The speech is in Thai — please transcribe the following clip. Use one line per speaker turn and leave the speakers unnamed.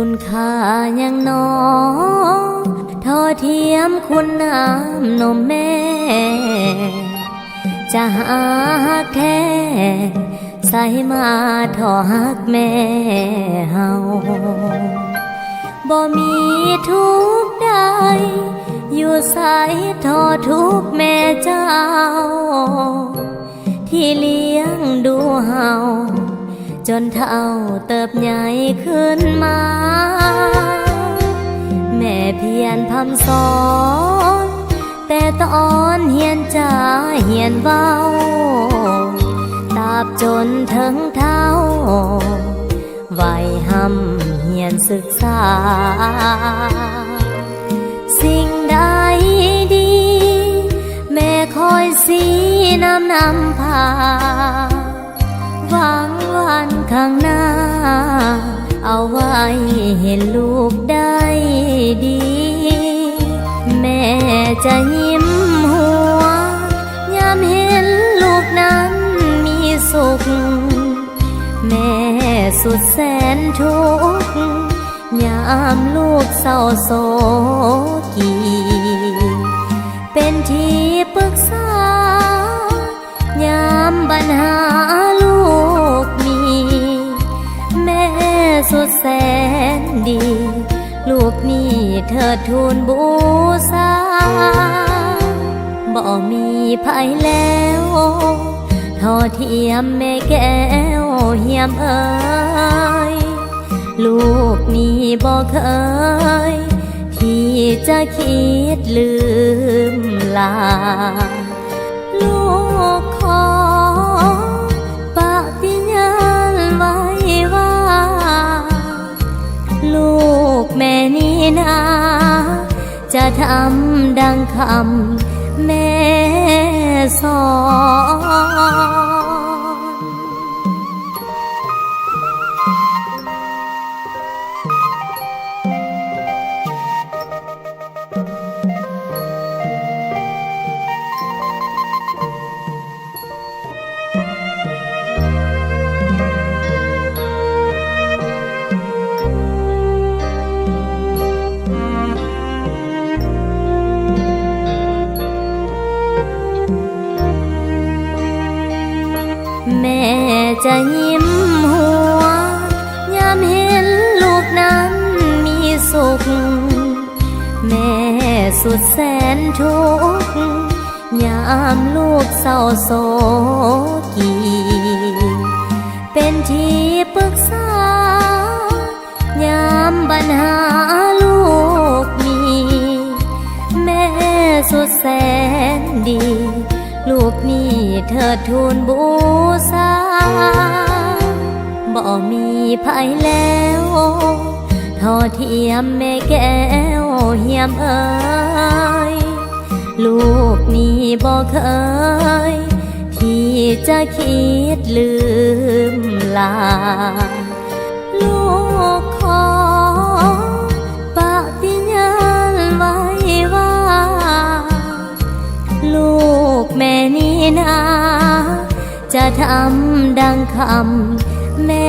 คุณค่ายังน้อทอเทียมคุณน้ำนมแม่จะหาแค่ใส่มาทอหักแม่เฮาบ่มีทุกข์ใดอยู่ใส่ทอทุกแม่เจ้าที่เลี้ยงดูเฮาจนเท่าเติบใหญ่ขึ้นมาแม่เพียรพำสอนแต่ตอนเฮียนจาเฮียนเว้าตราบจนถึงเท่าวัยห้ำเฮียนศึกษาสิ่งใดดีแม่คอยสีนำพาหวังวันข้างหน้าเอาไว้เห็นลูกได้ดีแม่จะยิ้มหัวยามเห็นลูกนั้นมีสุขแม่สุดแสนทุกข์ยามลูกเศร้าโศกีเป็นที่ปรึกษายามปัญหาลูกมีแม่สุดแสนดีลูกมีเธอทูลบูชาบ่มีภัยแล้วทอเทียมแม่แก้วเหียมเอ่ยลูกนี้บ่เคยที่จะคิดลืมลาลูกขอปฏิญาณไว้ว่าลูกแม่นี้นะจะทำดังคำแม่สอนแม่จะยิ้มหัวยามเห็นลูกนั้นมีสุขแม่สุดแสนทุกข์ยามลูกเศร้าโศกีเป็นที่ปรึกษายามปัญหาลูกมีแม่สุดแสนดีลูกนี้เธอทูลบูชาบ่มีภัยแล้วทอเทียมแม่แก้วเหียมเอ่ยลูกนี้บ่เคยที่จะคิดลืมลาลูกขอปฏิญาณไว้ว่าลูกแม่นี้นะจะทำดังคำแม่